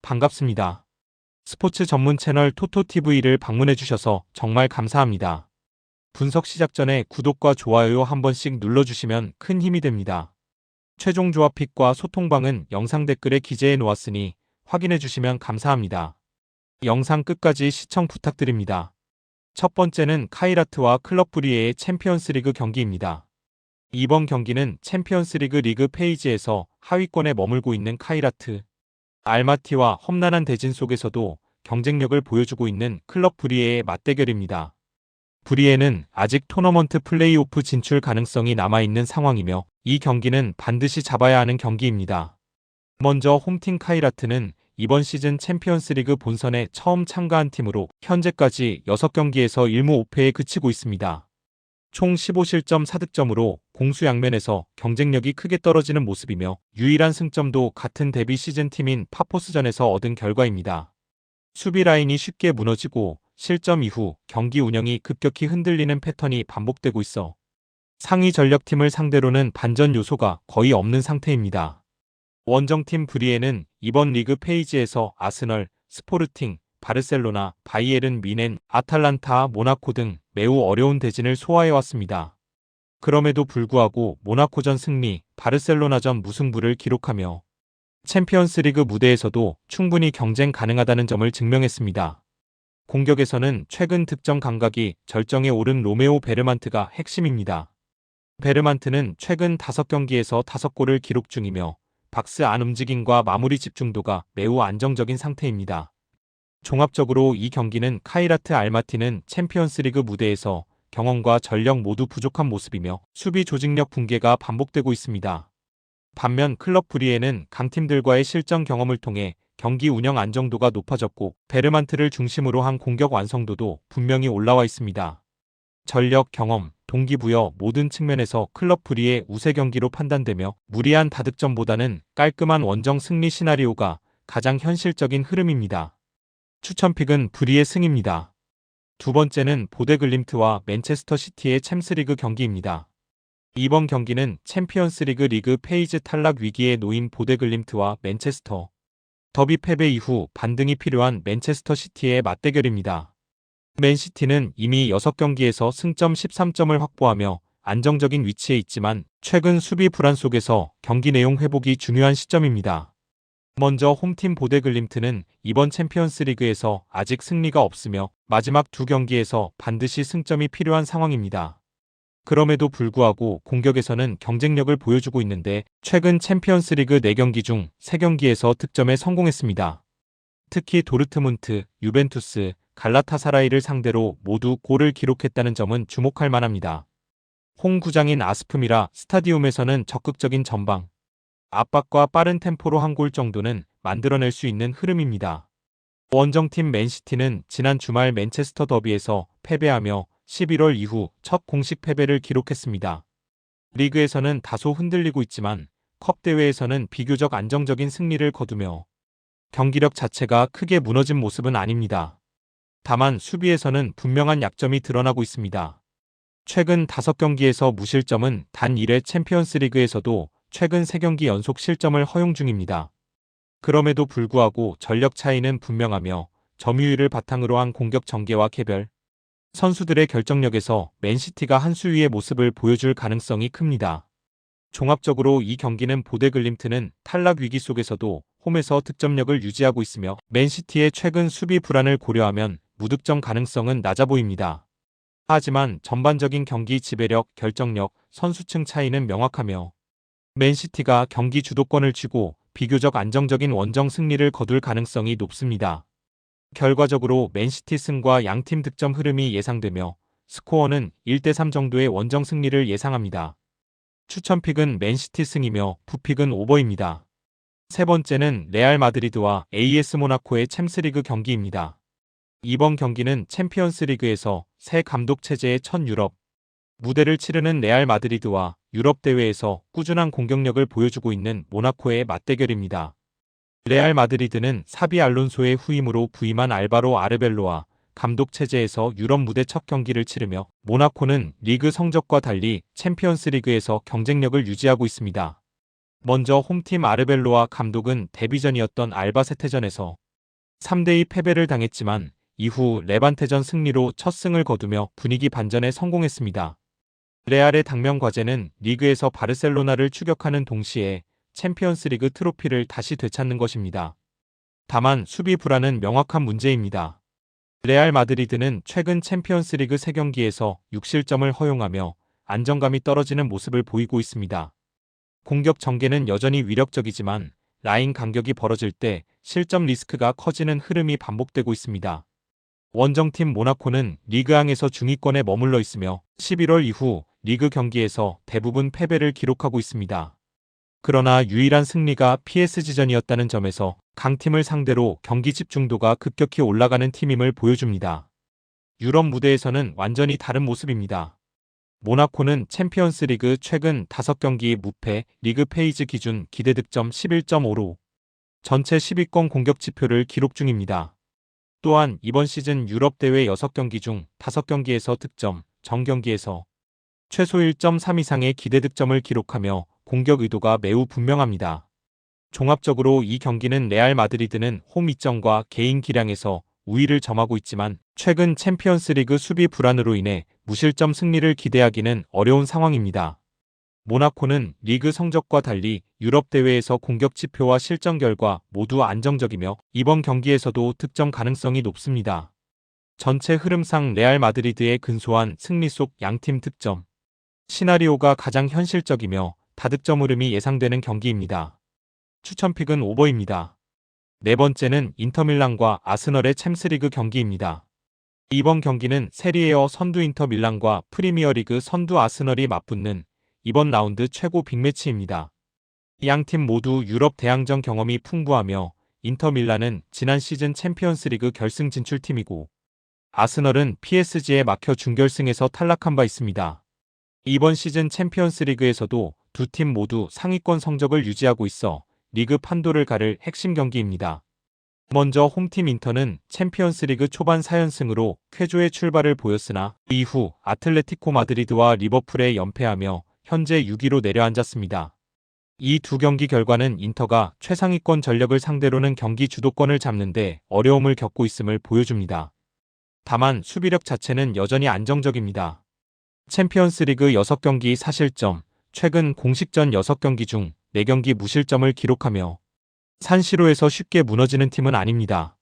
반갑습니다. 스포츠 전문 채널 토토TV를 방문해주셔서 정말 감사합니다. 분석 시작 전에 구독과 좋아요 한 번씩 눌러주시면 큰 힘이 됩니다. 최종 조합픽과 소통방은 영상 댓글에 기재해 놓았으니 확인해주시면 감사합니다. 영상 끝까지 시청 부탁드립니다. 첫 번째는 카이라트와 클럽 브리에의 챔피언스리그 경기입니다. 이번 경기는 챔피언스리그 리그 페이지에서 하위권에 머물고 있는 카이라트, 알마티와 험난한 대진 속에서도 경쟁력을 보여주고 있는 클럽 브리에의 맞대결입니다. 브리에는 아직 토너먼트 플레이오프 진출 가능성이 남아있는 상황이며 이 경기는 반드시 잡아야 하는 경기입니다. 먼저 홈팀 카이라트는 이번 시즌 챔피언스리그 본선에 처음 참가한 팀으로 현재까지 6경기에서 1무 5패에 그치고 있습니다. 총 15실점 4득점으로 공수양면에서 경쟁력이 크게 떨어지는 모습이며 유일한 승점도 같은 데뷔 시즌 팀인 파포스전에서 얻은 결과입니다. 수비 라인이 쉽게 무너지고 실점 이후 경기 운영이 급격히 흔들리는 패턴이 반복되고 있어 상위 전력팀을 상대로는 반전 요소가 거의 없는 상태입니다. 원정팀 브리에는 이번 리그 페이지에서 아스널, 스포르팅, 바르셀로나, 바이에른 뮌헨, 아탈란타, 모나코 등 매우 어려운 대진을 소화해왔습니다. 그럼에도 불구하고 모나코전 승리, 바르셀로나전 무승부를 기록하며 챔피언스리그 무대에서도 충분히 경쟁 가능하다는 점을 증명했습니다. 공격에서는 최근 득점 감각이 절정에 오른 로메오 베르만트가 핵심입니다. 베르만트는 최근 5경기에서 5골을 기록 중이며 박스 안 움직임과 마무리 집중도가 매우 안정적인 상태입니다. 종합적으로 이 경기는 카이라트 알마티는 챔피언스리그 무대에서 경험과 전력 모두 부족한 모습이며 수비 조직력 붕괴가 반복되고 있습니다. 반면 클럽 브리에는 강팀들과의 실전 경험을 통해 경기 운영 안정도가 높아졌고 베르만트를 중심으로 한 공격 완성도도 분명히 올라와 있습니다. 전력, 경험, 동기부여 모든 측면에서 클럽 브리의 우세 경기로 판단되며 무리한 다득점보다는 깔끔한 원정 승리 시나리오가 가장 현실적인 흐름입니다. 추천픽은 브리의 승입니다. 두 번째는 보데글림트와 맨체스터 시티의 챔스리그 경기입니다. 이번 경기는 챔피언스리그 리그 페이지 탈락 위기에 놓인 보데글림트와 맨체스터 더비 패배 이후 반등이 필요한 맨체스터 시티의 맞대결입니다. 맨시티는 이미 6경기에서 승점 13점을 확보하며 안정적인 위치에 있지만 최근 수비 불안 속에서 경기 내용 회복이 중요한 시점입니다. 먼저 홈팀 보데글림트는 이번 챔피언스리그에서 아직 승리가 없으며 마지막 2경기에서 반드시 승점이 필요한 상황입니다. 그럼에도 불구하고 공격에서는 경쟁력을 보여주고 있는데 최근 챔피언스리그 4경기 중 3경기에서 득점에 성공했습니다. 특히 도르트문트, 유벤투스, 갈라타사라이를 상대로 모두 골을 기록했다는 점은 주목할 만합니다. 홈 구장인 아스프미라 스타디움에서는 적극적인 전방, 압박과 빠른 템포로 한 골 정도는 만들어낼 수 있는 흐름입니다. 원정팀 맨시티는 지난 주말 맨체스터 더비에서 패배하며 11월 이후 첫 공식 패배를 기록했습니다. 리그에서는 다소 흔들리고 있지만 컵 대회에서는 비교적 안정적인 승리를 거두며 경기력 자체가 크게 무너진 모습은 아닙니다. 다만 수비에서는 분명한 약점이 드러나고 있습니다. 최근 5경기에서 무실점은 단 1회 챔피언스리그에서도 최근 3경기 연속 실점을 허용 중입니다. 그럼에도 불구하고 전력 차이는 분명하며 점유율을 바탕으로 한 공격 전개와 개별 선수들의 결정력에서 맨시티가 한 수 위의 모습을 보여줄 가능성이 큽니다. 종합적으로 이 경기는 보데글림트는 탈락 위기 속에서도 홈에서 득점력을 유지하고 있으며 맨시티의 최근 수비 불안을 고려하면 무득점 가능성은 낮아 보입니다. 하지만 전반적인 경기 지배력, 결정력, 선수층 차이는 명확하며 맨시티가 경기 주도권을 쥐고 비교적 안정적인 원정 승리를 거둘 가능성이 높습니다. 결과적으로 맨시티 승과 양팀 득점 흐름이 예상되며 스코어는 1대3 정도의 원정 승리를 예상합니다. 추천픽은 맨시티 승이며 부픽은 오버입니다. 세 번째는 레알 마드리드와 AS 모나코의 챔스리그 경기입니다. 이번 경기는 챔피언스리그에서 새 감독 체제의 첫 유럽 무대를 치르는 레알 마드리드와 유럽 대회에서 꾸준한 공격력을 보여주고 있는 모나코의 맞대결입니다. 레알 마드리드는 사비 알론소의 후임으로 부임한 알바로 아르벨로와 감독 체제에서 유럽 무대 첫 경기를 치르며 모나코는 리그 성적과 달리 챔피언스리그에서 경쟁력을 유지하고 있습니다. 먼저 홈팀 아르벨로아 감독은 데뷔전이었던 알바세테전에서 3대2 패배를 당했지만 이후 레반테전 승리로 첫 승을 거두며 분위기 반전에 성공했습니다. 레알의 당면 과제는 리그에서 바르셀로나를 추격하는 동시에 챔피언스리그 트로피를 다시 되찾는 것입니다. 다만 수비 불안은 명확한 문제입니다. 레알 마드리드는 최근 챔피언스리그 3경기에서 6실점을 허용하며 안정감이 떨어지는 모습을 보이고 있습니다. 공격 전개는 여전히 위력적이지만 라인 간격이 벌어질 때 실점 리스크가 커지는 흐름이 반복되고 있습니다. 원정팀 모나코는 리그앙에서 중위권에 머물러 있으며 11월 이후 리그 경기에서 대부분 패배를 기록하고 있습니다. 그러나 유일한 승리가 PSG전이었다는 점에서 강팀을 상대로 경기 집중도가 급격히 올라가는 팀임을 보여줍니다. 유럽 무대에서는 완전히 다른 모습입니다. 모나코는 챔피언스리그 최근 5경기 무패, 리그 페이지 기준 기대 득점 11.5로 전체 10위권 공격 지표를 기록 중입니다. 또한 이번 시즌 유럽 대회 6경기 중 5경기에서 득점, 정경기에서 최소 1.3 이상의 기대 득점을 기록하며 공격 의도가 매우 분명합니다. 종합적으로 이 경기는 레알 마드리드는 홈 이점과 개인 기량에서 우위를 점하고 있지만 최근 챔피언스리그 수비 불안으로 인해 무실점 승리를 기대하기는 어려운 상황입니다. 모나코는 리그 성적과 달리 유럽 대회에서 공격 지표와 실전 결과 모두 안정적이며 이번 경기에서도 득점 가능성이 높습니다. 전체 흐름상 레알 마드리드의 근소한 승리 속 양팀 득점 시나리오가 가장 현실적이며 다득점 흐름이 예상되는 경기입니다. 추천픽은 오버입니다. 네 번째는 인터밀란과 아스널의 챔스리그 경기입니다. 이번 경기는 세리에어 선두 인터밀란과 프리미어리그 선두 아스널이 맞붙는 이번 라운드 최고 빅매치입니다. 양팀 모두 유럽 대항전 경험이 풍부하며 인터밀란은 지난 시즌 챔피언스리그 결승 진출팀이고 아스널은 PSG에 막혀 준결승에서 탈락한 바 있습니다. 이번 시즌 챔피언스리그에서도 두 팀 모두 상위권 성적을 유지하고 있어 리그 판도를 가를 핵심 경기입니다. 먼저 홈팀 인터는 챔피언스리그 초반 4연승으로 쾌조의 출발을 보였으나 이후 아틀레티코 마드리드와 리버풀에 연패하며 현재 6위로 내려앉았습니다. 이 두 경기 결과는 인터가 최상위권 전력을 상대로는 경기 주도권을 잡는데 어려움을 겪고 있음을 보여줍니다. 다만 수비력 자체는 여전히 안정적입니다. 챔피언스리그 6경기 4실점, 최근 공식전 6경기 중 4경기 무실점을 기록하며 산시로에서 쉽게 무너지는 팀은 아닙니다.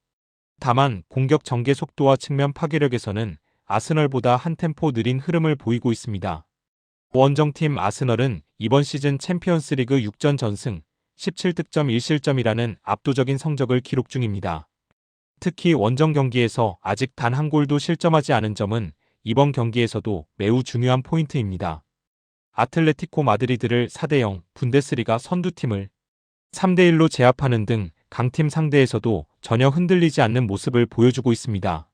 다만 공격 전개 속도와 측면 파괴력에서는 아스널보다 한 템포 느린 흐름을 보이고 있습니다. 원정팀 아스널은 이번 시즌 챔피언스리그 6전 전승, 17득점 1실점이라는 압도적인 성적을 기록 중입니다. 특히 원정 경기에서 아직 단 한 골도 실점하지 않은 점은 이번 경기에서도 매우 중요한 포인트입니다. 아틀레티코 마드리드를 4대0 분데스리가 선두팀을 3대1로 제압하는 등 강팀 상대에서도 전혀 흔들리지 않는 모습을 보여주고 있습니다.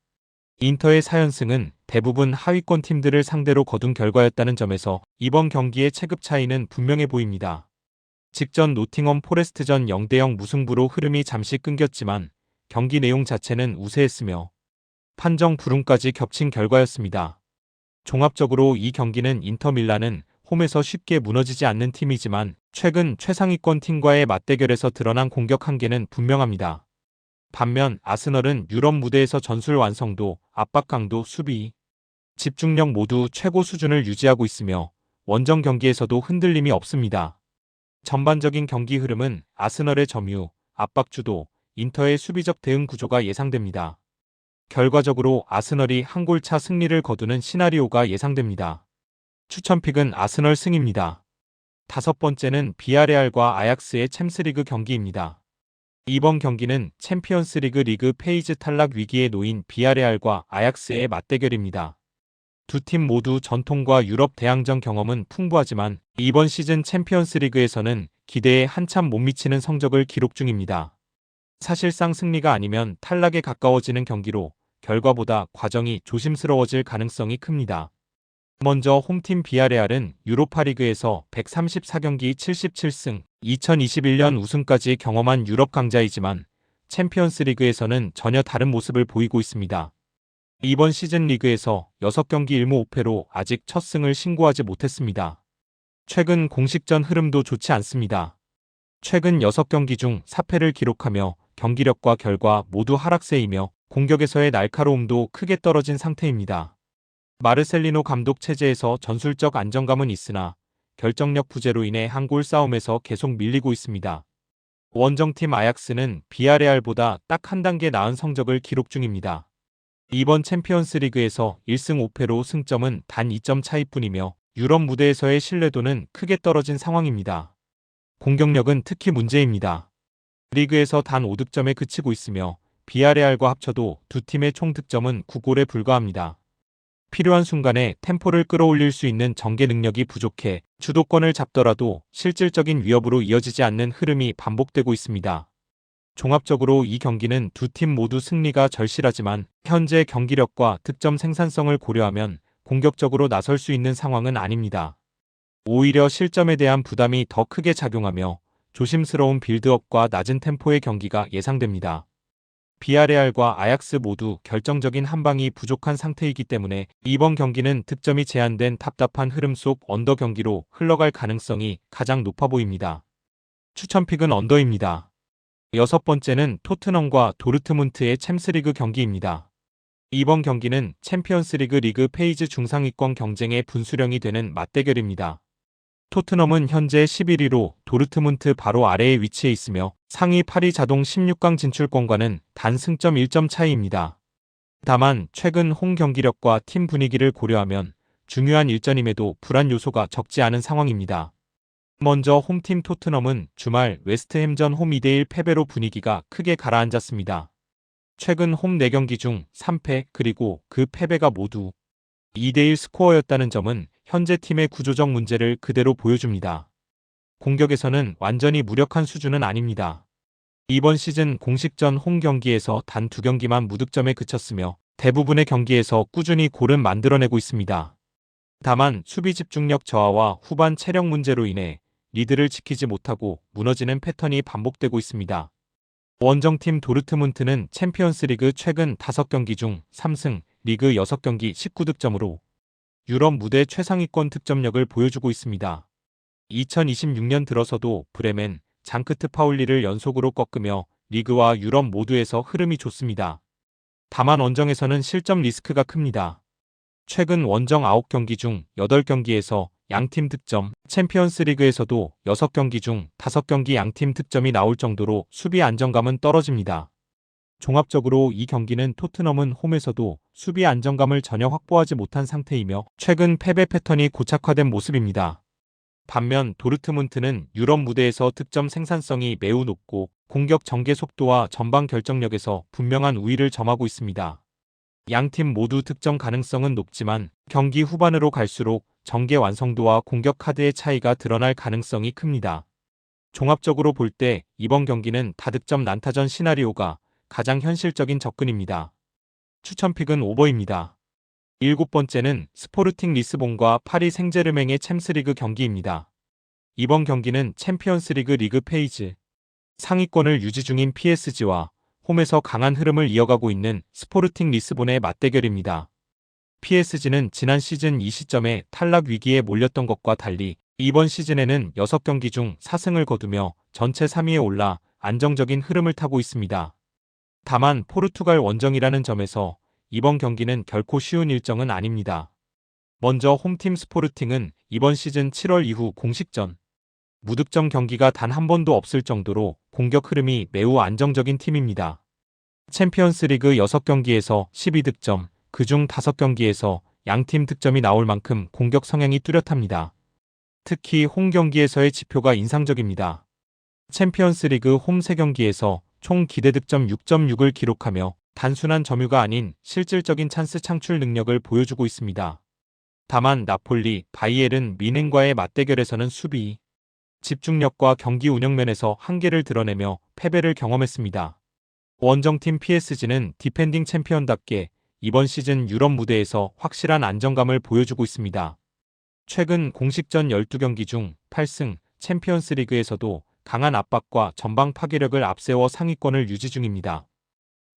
인터의 4연승은 대부분 하위권 팀들을 상대로 거둔 결과였다는 점에서 이번 경기의 체급 차이는 분명해 보입니다. 직전 노팅엄 포레스트전 0대0 무승부로 흐름이 잠시 끊겼지만 경기 내용 자체는 우세했으며 판정 불운까지 겹친 결과였습니다. 종합적으로 이 경기는 인터밀란은 홈에서 쉽게 무너지지 않는 팀이지만 최근 최상위권 팀과의 맞대결에서 드러난 공격 한계는 분명합니다. 반면 아스널은 유럽 무대에서 전술 완성도, 압박 강도, 수비, 집중력 모두 최고 수준을 유지하고 있으며 원정 경기에서도 흔들림이 없습니다. 전반적인 경기 흐름은 아스널의 점유, 압박 주도, 인터의 수비적 대응 구조가 예상됩니다. 결과적으로 아스널이 한 골 차 승리를 거두는 시나리오가 예상됩니다. 추천픽은 아스널 승입니다. 다섯 번째는 비아레알과 아약스의 챔스리그 경기입니다. 이번 경기는 챔피언스리그 리그 페이지 탈락 위기에 놓인 비아레알과 아약스의 맞대결입니다. 두 팀 모두 전통과 유럽 대항전 경험은 풍부하지만 이번 시즌 챔피언스리그에서는 기대에 한참 못 미치는 성적을 기록 중입니다. 사실상 승리가 아니면 탈락에 가까워지는 경기로 결과보다 과정이 조심스러워질 가능성이 큽니다. 먼저 홈팀 비아레알은 유로파리그에서 134경기 77승, 2021년 우승까지 경험한 유럽 강자이지만 챔피언스리그에서는 전혀 다른 모습을 보이고 있습니다. 이번 시즌 리그에서 6경기 1무 5패로 아직 첫 승을 신고하지 못했습니다. 최근 공식전 흐름도 좋지 않습니다. 최근 6경기 중 4패를 기록하며 경기력과 결과 모두 하락세이며 공격에서의 날카로움도 크게 떨어진 상태입니다. 마르셀리노 감독 체제에서 전술적 안정감은 있으나 결정력 부재로 인해 한 골 싸움에서 계속 밀리고 있습니다. 원정팀 아약스는 비아레알보다 딱 한 단계 나은 성적을 기록 중입니다. 이번 챔피언스 리그에서 1승 5패로 승점은 단 2점 차이뿐이며 유럽 무대에서의 신뢰도는 크게 떨어진 상황입니다. 공격력은 특히 문제입니다. 리그에서 단 5득점에 그치고 있으며 비아레알과 합쳐도 두 팀의 총 득점은 9골에 불과합니다. 필요한 순간에 템포를 끌어올릴 수 있는 전개 능력이 부족해 주도권을 잡더라도 실질적인 위협으로 이어지지 않는 흐름이 반복되고 있습니다. 종합적으로 이 경기는 두 팀 모두 승리가 절실하지만 현재 경기력과 득점 생산성을 고려하면 공격적으로 나설 수 있는 상황은 아닙니다. 오히려 실점에 대한 부담이 더 크게 작용하며 조심스러운 빌드업과 낮은 템포의 경기가 예상됩니다. 비아레알과 아약스 모두 결정적인 한 방이 부족한 상태이기 때문에 이번 경기는 득점이 제한된 답답한 흐름 속 언더 경기로 흘러갈 가능성이 가장 높아 보입니다. 추천픽은 언더입니다. 6번째는 토트넘과 도르트문트의 챔스리그 경기입니다. 이번 경기는 챔피언스리그 리그 페이지 중상위권 경쟁의 분수령이 되는 맞대결입니다. 토트넘은 현재 11위로 도르트문트 바로 아래에 위치해 있으며 상위 8위 자동 16강 진출권과는 단 승점 1점 차이입니다. 다만 최근 홈 경기력과 팀 분위기를 고려하면 중요한 일전임에도 불안 요소가 적지 않은 상황입니다. 먼저 홈팀 토트넘은 주말 웨스트햄전 홈 2대1 패배로 분위기가 크게 가라앉았습니다. 최근 홈 4경기 중 3패 그리고 그 패배가 모두 2대1 스코어였다는 점은 현재 팀의 구조적 문제를 그대로 보여줍니다. 공격에서는 완전히 무력한 수준은 아닙니다. 이번 시즌 공식전 홈 경기에서 단 2경기만 무득점에 그쳤으며 대부분의 경기에서 꾸준히 골은 만들어내고 있습니다. 다만 수비 집중력 저하와 후반 체력 문제로 인해 리드를 지키지 못하고 무너지는 패턴이 반복되고 있습니다. 원정팀 도르트문트는 챔피언스리그 최근 5경기 중 3승, 리그 6경기 19득점으로 유럽 무대 최상위권 득점력을 보여주고 있습니다. 2026년 들어서도 브레멘, 장크트 파울리를 연속으로 꺾으며 리그와 유럽 모두에서 흐름이 좋습니다. 다만 원정에서는 실점 리스크가 큽니다. 최근 원정 9경기 중 8경기에서 양팀 득점, 챔피언스리그에서도 6경기 중 5경기 양팀 득점이 나올 정도로 수비 안정감은 떨어집니다. 종합적으로 이 경기는 토트넘은 홈에서도 수비 안정감을 전혀 확보하지 못한 상태이며 최근 패배 패턴이 고착화된 모습입니다. 반면 도르트문트는 유럽 무대에서 득점 생산성이 매우 높고 공격 전개 속도와 전방 결정력에서 분명한 우위를 점하고 있습니다. 양팀 모두 득점 가능성은 높지만 경기 후반으로 갈수록 전개 완성도와 공격 카드의 차이가 드러날 가능성이 큽니다. 종합적으로 볼 때 이번 경기는 다득점 난타전 시나리오가 가장 현실적인 접근입니다. 추천픽은 오버입니다. 7번째는 스포르팅 리스본과 파리 생제르맹의 챔스리그 경기입니다. 이번 경기는 챔피언스리그 리그 페이지 상위권을 유지 중인 PSG와 홈에서 강한 흐름을 이어가고 있는 스포르팅 리스본의 맞대결입니다. PSG는 지난 시즌 이 시점에 탈락 위기에 몰렸던 것과 달리 이번 시즌에는 6경기 중 4승을 거두며 전체 3위에 올라 안정적인 흐름을 타고 있습니다. 다만 포르투갈 원정이라는 점에서 이번 경기는 결코 쉬운 일정은 아닙니다. 먼저 홈팀 스포르팅은 이번 시즌 7월 이후 공식전 무득점 경기가 단 한 번도 없을 정도로 공격 흐름이 매우 안정적인 팀입니다. 챔피언스리그 6경기에서 12득점, 그중 5경기에서 양팀 득점이 나올 만큼 공격 성향이 뚜렷합니다. 특히 홈 경기에서의 지표가 인상적입니다. 챔피언스리그 홈 3경기에서 총 기대 득점 6.6을 기록하며 단순한 점유가 아닌 실질적인 찬스 창출 능력을 보여주고 있습니다. 다만 나폴리, 바이에른, 미넨과의 맞대결에서는 수비, 집중력과 경기 운영면에서 한계를 드러내며 패배를 경험했습니다. 원정팀 PSG는 디펜딩 챔피언답게 이번 시즌 유럽 무대에서 확실한 안정감을 보여주고 있습니다. 최근 공식전 12경기 중 8승, 챔피언스리그에서도 강한 압박과 전방 파괴력을 앞세워 상위권을 유지 중입니다.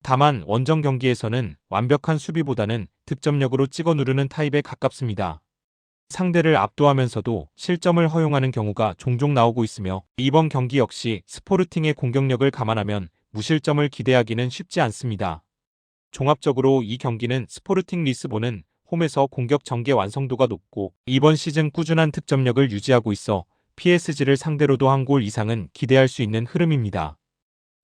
다만 원정 경기에서는 완벽한 수비보다는 득점력으로 찍어 누르는 타입에 가깝습니다. 상대를 압도하면서도 실점을 허용하는 경우가 종종 나오고 있으며 이번 경기 역시 스포르팅의 공격력을 감안하면 무실점을 기대하기는 쉽지 않습니다. 종합적으로 이 경기는 스포르팅 리스본은 홈에서 공격 전개 완성도가 높고 이번 시즌 꾸준한 득점력을 유지하고 있어 PSG를 상대로도 한 골 이상은 기대할 수 있는 흐름입니다.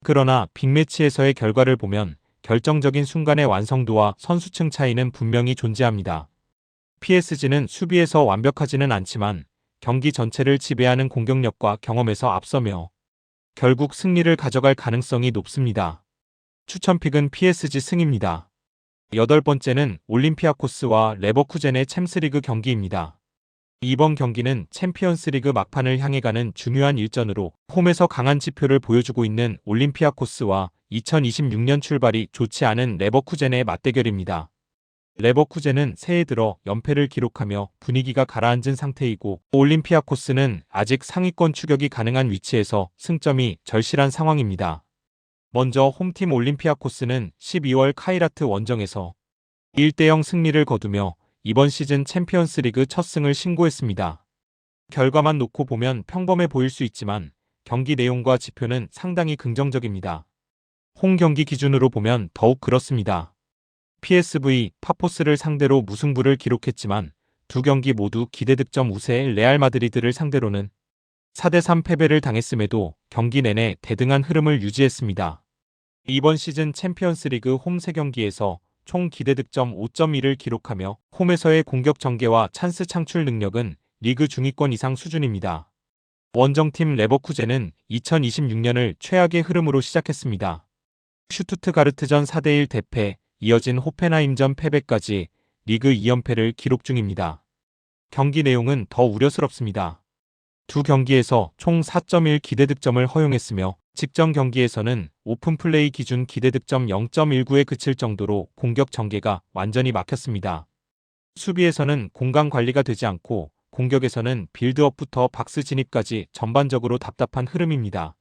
그러나 빅매치에서의 결과를 보면 결정적인 순간의 완성도와 선수층 차이는 분명히 존재합니다. PSG는 수비에서 완벽하지는 않지만 경기 전체를 지배하는 공격력과 경험에서 앞서며 결국 승리를 가져갈 가능성이 높습니다. 추천픽은 PSG 승입니다. 8번째는 올림피아코스와 레버쿠젠의 챔스리그 경기입니다. 이번 경기는 챔피언스리그 막판을 향해 가는 중요한 일전으로 홈에서 강한 지표를 보여주고 있는 올림피아코스와 2026년 출발이 좋지 않은 레버쿠젠의 맞대결입니다. 레버쿠젠은 새해 들어 연패를 기록하며 분위기가 가라앉은 상태이고 올림피아코스는 아직 상위권 추격이 가능한 위치에서 승점이 절실한 상황입니다. 먼저 홈팀 올림피아코스는 12월 카이라트 원정에서 1대0 승리를 거두며 이번 시즌 챔피언스리그 첫 승을 신고했습니다. 결과만 놓고 보면 평범해 보일 수 있지만 경기 내용과 지표는 상당히 긍정적입니다. 홈 경기 기준으로 보면 더욱 그렇습니다. PSV 파포스를 상대로 무승부를 기록했지만 두 경기 모두 기대 득점 우세의 레알 마드리드를 상대로는 4대3 패배를 당했음에도 경기 내내 대등한 흐름을 유지했습니다. 이번 시즌 챔피언스리그 홈 3경기에서 총 기대 득점 5.1을 기록하며 홈에서의 공격 전개와 찬스 창출 능력은 리그 중위권 이상 수준입니다. 원정팀 레버쿠젠은 2026년을 최악의 흐름으로 시작했습니다. 슈투트가르트전 4대1 대패, 이어진 호펜하임전 패배까지 리그 2연패를 기록 중입니다. 경기 내용은 더 우려스럽습니다. 두 경기에서 총 4.1 기대 득점을 허용했으며 직전 경기에서는 오픈 플레이 기준 기대 득점 0.19에 그칠 정도로 공격 전개가 완전히 막혔습니다. 수비에서는 공간 관리가 되지 않고 공격에서는 빌드업부터 박스 진입까지 전반적으로 답답한 흐름입니다.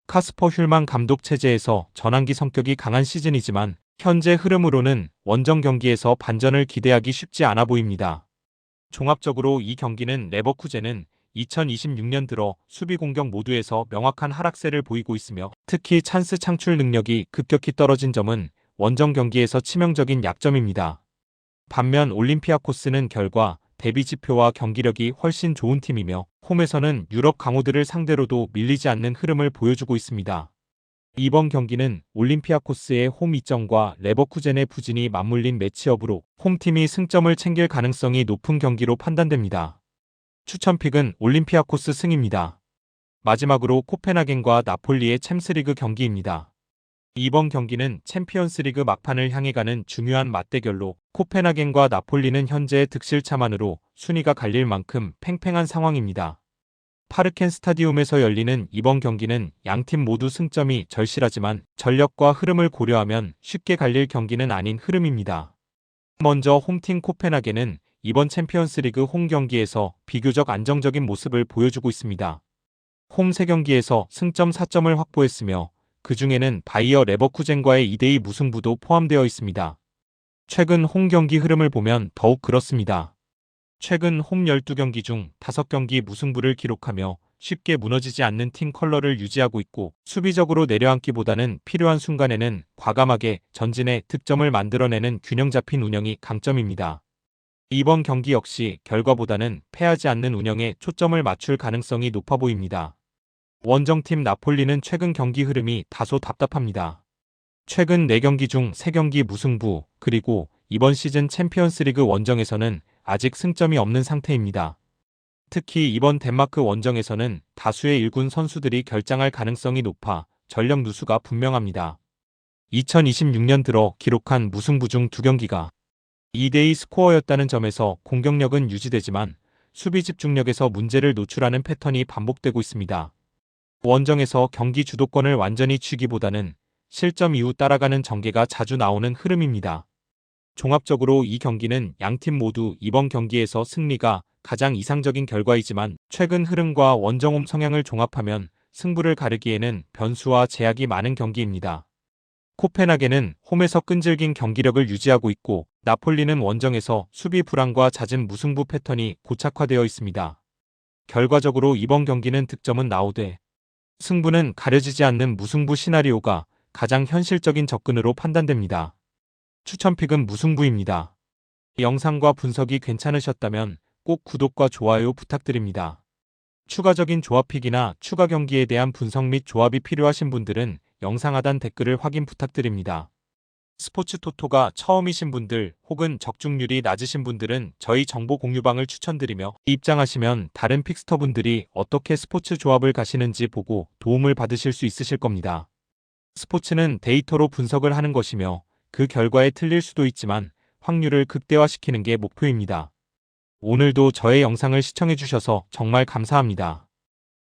카스퍼 슐만 감독 체제에서 전환기 성격이 강한 시즌이지만 현재 흐름으로는 원정 경기에서 반전을 기대하기 쉽지 않아 보입니다. 종합적으로 이 경기는 레버쿠젠은 2026년 들어 수비 공격 모두에서 명확한 하락세를 보이고 있으며 특히 찬스 창출 능력이 급격히 떨어진 점은 원정 경기에서 치명적인 약점입니다. 반면 올림피아코스는 결과, 대비 지표와 경기력이 훨씬 좋은 팀이며 홈에서는 유럽 강호들을 상대로도 밀리지 않는 흐름을 보여주고 있습니다. 이번 경기는 올림피아코스의 홈 이점과 레버쿠젠의 부진이 맞물린 매치업으로 홈팀이 승점을 챙길 가능성이 높은 경기로 판단됩니다. 추천픽은 올림피아코스 승입니다. 마지막으로 코펜하겐과 나폴리의 챔스리그 경기입니다. 이번 경기는 챔피언스리그 막판을 향해 가는 중요한 맞대결로 코펜하겐과 나폴리는 현재의 득실차만으로 순위가 갈릴 만큼 팽팽한 상황입니다. 파르켄 스타디움에서 열리는 이번 경기는 양팀 모두 승점이 절실하지만 전력과 흐름을 고려하면 쉽게 갈릴 경기는 아닌 흐름입니다. 먼저 홈팀 코펜하겐은 이번 챔피언스리그 홈 경기에서 비교적 안정적인 모습을 보여주고 있습니다. 홈 3경기에서 승점 4점을 확보했으며 그 중에는 바이어 레버쿠젠과의 2대2 무승부도 포함되어 있습니다. 최근 홈 경기 흐름을 보면 더욱 그렇습니다. 최근 홈 12경기 중 5경기 무승부를 기록하며 쉽게 무너지지 않는 팀 컬러를 유지하고 있고 수비적으로 내려앉기보다는 필요한 순간에는 과감하게 전진해 득점을 만들어내는 균형 잡힌 운영이 강점입니다. 이번 경기 역시 결과보다는 패하지 않는 운영에 초점을 맞출 가능성이 높아 보입니다. 원정팀 나폴리는 최근 경기 흐름이 다소 답답합니다. 최근 4경기 중 3경기 무승부, 그리고 이번 시즌 챔피언스리그 원정에서는 아직 승점이 없는 상태입니다. 특히 이번 덴마크 원정에서는 다수의 1군 선수들이 결장할 가능성이 높아 전력 누수가 분명합니다. 2026년 들어 기록한 무승부 중 2경기가 2대2 스코어였다는 점에서 공격력은 유지되지만 수비 집중력에서 문제를 노출하는 패턴이 반복되고 있습니다. 원정에서 경기 주도권을 완전히 쥐기보다는 실점 이후 따라가는 전개가 자주 나오는 흐름입니다. 종합적으로 이 경기는 양팀 모두 이번 경기에서 승리가 가장 이상적인 결과이지만 최근 흐름과 원정홈 성향을 종합하면 승부를 가르기에는 변수와 제약이 많은 경기입니다. 코펜하겐은 홈에서 끈질긴 경기력을 유지하고 있고 나폴리는 원정에서 수비 불안과 잦은 무승부 패턴이 고착화되어 있습니다. 결과적으로 이번 경기는 득점은 나오되 승부는 가려지지 않는 무승부 시나리오가 가장 현실적인 접근으로 판단됩니다. 추천픽은 무승부입니다. 영상과 분석이 괜찮으셨다면 꼭 구독과 좋아요 부탁드립니다. 추가적인 조합픽이나 추가 경기에 대한 분석 및 조합이 필요하신 분들은 영상 하단 댓글을 확인 부탁드립니다. 스포츠 토토가 처음이신 분들 혹은 적중률이 낮으신 분들은 저희 정보 공유방을 추천드리며 입장하시면 다른 픽스터분들이 어떻게 스포츠 조합을 가시는지 보고 도움을 받으실 수 있으실 겁니다. 스포츠는 데이터로 분석을 하는 것이며 그 결과에 틀릴 수도 있지만 확률을 극대화시키는 게 목표입니다. 오늘도 저의 영상을 시청해주셔서 정말 감사합니다.